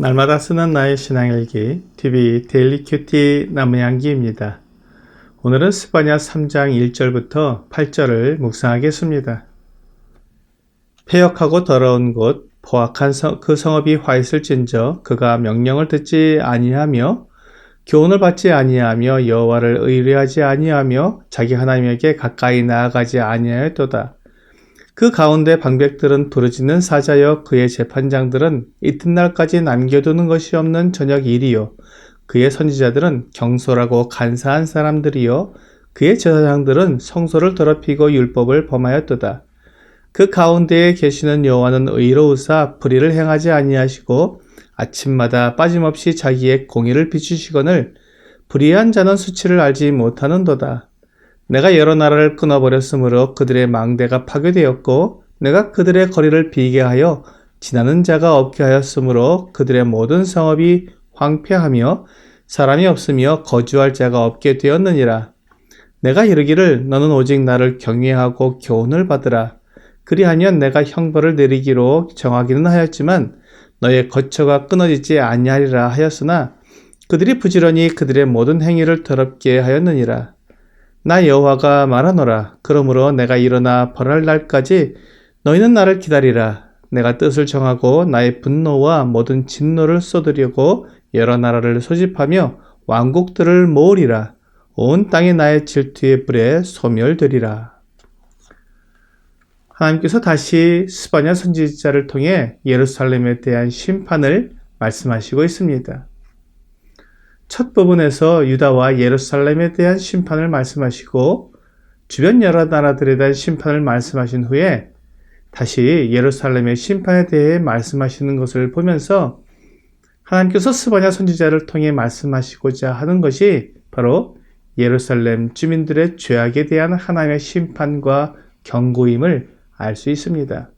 날마다 쓰는 나의 신앙일기 TV 데일리 큐티 남양기입니다. 오늘은 스바냐 3장 1절부터 8절을 묵상하겠습니다. 패역하고 더러운 곳 포악한 그 성읍이 화 있을진저 그가 명령을 듣지 아니하며 교훈을 받지 아니하며 여호와를 의뢰하지 아니하며 자기 하나님에게 가까이 나아가지 아니하였도다. 그 가운데 방백들은 부르짖는 사자여 그의 재판장들은 이튿날까지 남겨두는 것이 없는 저녁 일이요 그의 선지자들은 경솔하고 간사한 사람들이요 그의 제사장들은 성소를 더럽히고 율법을 범하였도다. 그 가운데에 계시는 여호와는 의로우사 불의를 행하지 아니하시고 아침마다 빠짐없이 자기의 공의를 비추시거늘 불의한 자는 수치를 알지 못하는도다. 내가 여러 나라를 끊어버렸으므로 그들의 망대가 파괴되었고 내가 그들의 거리를 비게 하여 지나는 자가 없게 하였으므로 그들의 모든 성읍이 황폐하며 사람이 없으며 거주할 자가 없게 되었느니라. 내가 이르기를 너는 오직 나를 경외하고 교훈을 받으라. 그리하면 내가 형벌을 내리기로 정하기는 하였지만 너의 거처가 끊어지지 아니하리라 하였으나 그들이 부지런히 그들의 모든 행위를 더럽게 하였느니라. 나 여호와가 말하노라. 그러므로 내가 일어나 벌할 날까지 너희는 나를 기다리라. 내가 뜻을 정하고 나의 분노와 모든 진노를 쏟으려고 여러 나라를 소집하며 왕국들을 모으리라. 온 땅이 나의 질투의 불에 소멸되리라. 하나님께서 다시 스바냐 선지자를 통해 예루살렘에 대한 심판을 말씀하시고 있습니다. 첫 부분에서 유다와 예루살렘에 대한 심판을 말씀하시고 주변 여러 나라들에 대한 심판을 말씀하신 후에 다시 예루살렘의 심판에 대해 말씀하시는 것을 보면서 하나님께서 스바냐 선지자를 통해 말씀하시고자 하는 것이 바로 예루살렘 주민들의 죄악에 대한 하나님의 심판과 경고임을 알 수 있습니다.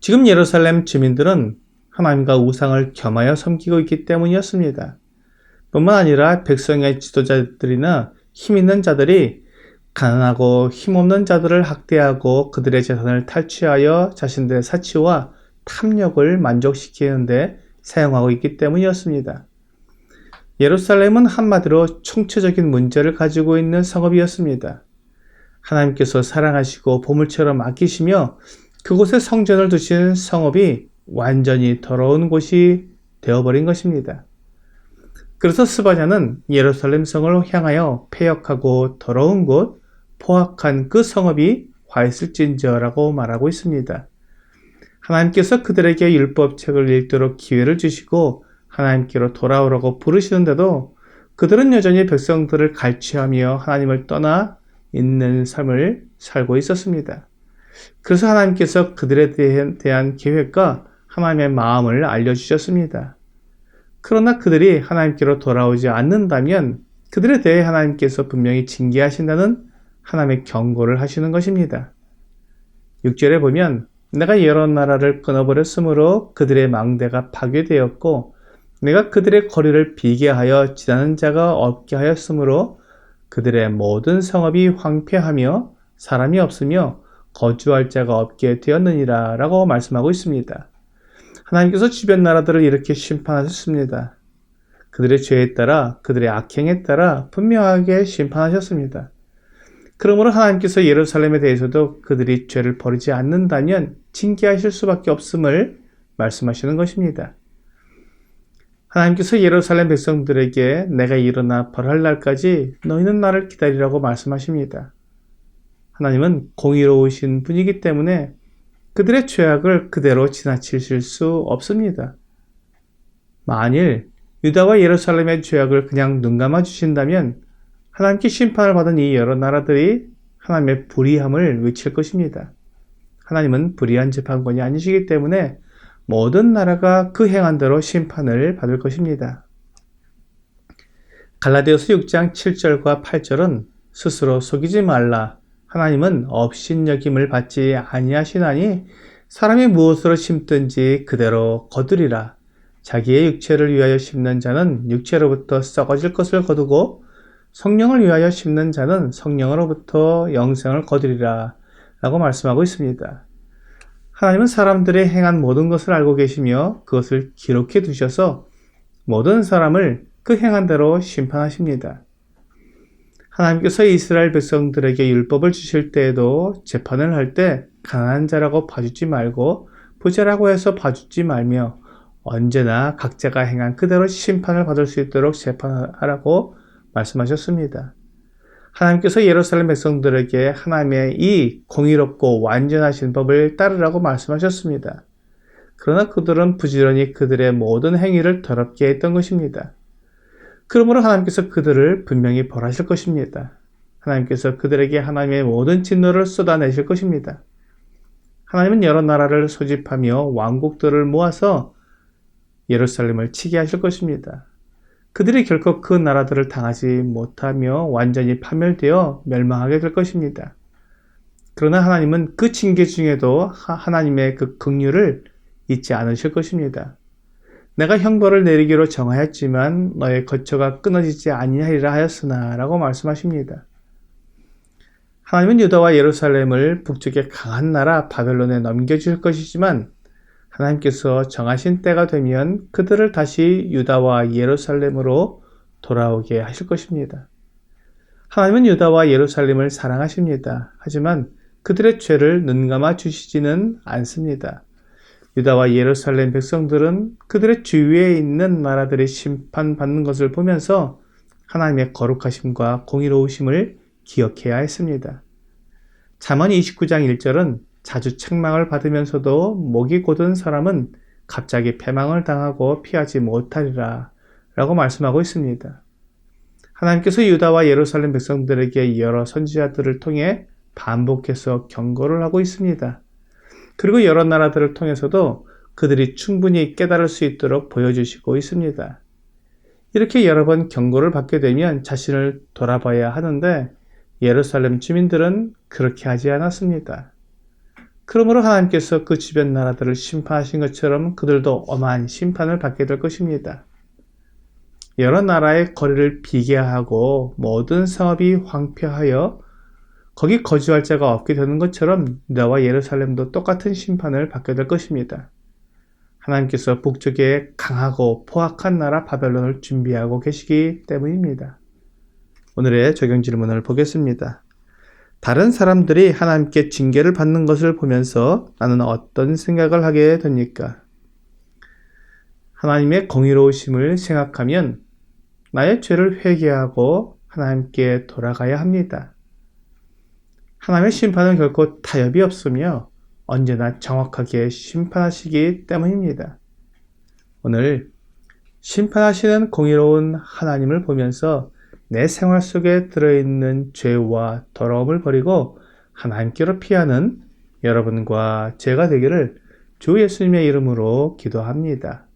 지금 예루살렘 주민들은 하나님과 우상을 겸하여 섬기고 있기 때문이었습니다. 뿐만 아니라 백성의 지도자들이나 힘있는 자들이 가난하고 힘없는 자들을 학대하고 그들의 재산을 탈취하여 자신들의 사치와 탐욕을 만족시키는데 사용하고 있기 때문이었습니다. 예루살렘은 한마디로 총체적인 문제를 가지고 있는 성읍이었습니다. 하나님께서 사랑하시고 보물처럼 아끼시며 그곳에 성전을 두신 성읍이 완전히 더러운 곳이 되어버린 것입니다. 그래서 스바냐는 예루살렘 성을 향하여 패역하고 더러운 곳, 포악한 그 성읍이 화 있을진저라고 말하고 있습니다. 하나님께서 그들에게 율법책을 읽도록 기회를 주시고 하나님께로 돌아오라고 부르시는데도 그들은 여전히 백성들을 갈취하며 하나님을 떠나 있는 삶을 살고 있었습니다. 그래서 하나님께서 그들에 대한 계획과 하나님의 마음을 알려주셨습니다. 그러나 그들이 하나님께로 돌아오지 않는다면 그들에 대해 하나님께서 분명히 징계하신다는 하나님의 경고를 하시는 것입니다. 6절에 보면 내가 여러 나라를 끊어버렸으므로 그들의 망대가 파괴되었고 내가 그들의 거리를 비게 하여 지나는 자가 없게 하였으므로 그들의 모든 성읍이 황폐하며 사람이 없으며 거주할 자가 없게 되었느니라 라고 말씀하고 있습니다. 하나님께서 주변 나라들을 이렇게 심판하셨습니다. 그들의 죄에 따라 그들의 악행에 따라 분명하게 심판하셨습니다. 그러므로 하나님께서 예루살렘에 대해서도 그들이 죄를 버리지 않는다면 징계하실 수밖에 없음을 말씀하시는 것입니다. 하나님께서 예루살렘 백성들에게 내가 일어나 벌할 날까지 너희는 나를 기다리라고 말씀하십니다. 하나님은 공의로우신 분이기 때문에 그들의 죄악을 그대로 지나치실 수 없습니다. 만일 유다와 예루살렘의 죄악을 그냥 눈감아 주신다면 하나님께 심판을 받은 이 여러 나라들이 하나님의 불의함을 외칠 것입니다. 하나님은 불의한 재판관이 아니시기 때문에 모든 나라가 그 행한 대로 심판을 받을 것입니다. 갈라디아서 6장 7절과 8절은 스스로 속이지 말라. 하나님은 업신여김을 받지 아니하시나니 사람이 무엇으로 심든지 그대로 거두리라. 자기의 육체를 위하여 심는 자는 육체로부터 썩어질 것을 거두고 성령을 위하여 심는 자는 성령으로부터 영생을 거두리라 라고 말씀하고 있습니다. 하나님은 사람들이 행한 모든 것을 알고 계시며 그것을 기록해 두셔서 모든 사람을 그 행한 대로 심판하십니다. 하나님께서 이스라엘 백성들에게 율법을 주실 때에도 재판을 할 때 가난한 자라고 봐주지 말고 부자라고 해서 봐주지 말며 언제나 각자가 행한 그대로 심판을 받을 수 있도록 재판하라고 말씀하셨습니다. 하나님께서 예루살렘 백성들에게 하나님의 이 공의롭고 완전하신 법을 따르라고 말씀하셨습니다. 그러나 그들은 부지런히 그들의 모든 행위를 더럽게 했던 것입니다. 그러므로 하나님께서 그들을 분명히 벌하실 것입니다. 하나님께서 그들에게 하나님의 모든 진노를 쏟아내실 것입니다. 하나님은 여러 나라를 소집하며 왕국들을 모아서 예루살렘을 치게 하실 것입니다. 그들이 결코 그 나라들을 당하지 못하며 완전히 파멸되어 멸망하게 될 것입니다. 그러나 하나님은 그 징계 중에도 하나님의 그 긍휼을 잊지 않으실 것입니다. 내가 형벌을 내리기로 정하였지만 너의 거처가 끊어지지 아니하리라 하였으나 라고 말씀하십니다. 하나님은 유다와 예루살렘을 북쪽의 강한 나라 바벨론에 넘겨주실 것이지만 하나님께서 정하신 때가 되면 그들을 다시 유다와 예루살렘으로 돌아오게 하실 것입니다. 하나님은 유다와 예루살렘을 사랑하십니다. 하지만 그들의 죄를 눈감아 주시지는 않습니다. 유다와 예루살렘 백성들은 그들의 주위에 있는 나라들이 심판받는 것을 보면서 하나님의 거룩하심과 공의로우심을 기억해야 했습니다. 잠언 29장 1절은 자주 책망을 받으면서도 목이 곧은 사람은 갑자기 패망을 당하고 피하지 못하리라 라고 말씀하고 있습니다. 하나님께서 유다와 예루살렘 백성들에게 여러 선지자들을 통해 반복해서 경고를 하고 있습니다. 그리고 여러 나라들을 통해서도 그들이 충분히 깨달을 수 있도록 보여주시고 있습니다. 이렇게 여러 번 경고를 받게 되면 자신을 돌아봐야 하는데 예루살렘 주민들은 그렇게 하지 않았습니다. 그러므로 하나님께서 그 주변 나라들을 심판하신 것처럼 그들도 엄한 심판을 받게 될 것입니다. 여러 나라의 거리를 비게 하고 모든 성읍이 황폐하여 거기 거주할 자가 없게 되는 것처럼 유다와 예루살렘도 똑같은 심판을 받게 될 것입니다. 하나님께서 북쪽에 강하고 포악한 나라 바벨론을 준비하고 계시기 때문입니다. 오늘의 적용 질문을 보겠습니다. 다른 사람들이 하나님께 징계를 받는 것을 보면서 나는 어떤 생각을 하게 됩니까? 하나님의 공의로우심을 생각하면 나의 죄를 회개하고 하나님께 돌아가야 합니다. 하나님의 심판은 결코 타협이 없으며 언제나 정확하게 심판하시기 때문입니다. 오늘 심판하시는 공의로운 하나님을 보면서 내 생활 속에 들어있는 죄와 더러움을 버리고 하나님께로 피하는 여러분과 제가 되기를 주 예수님의 이름으로 기도합니다.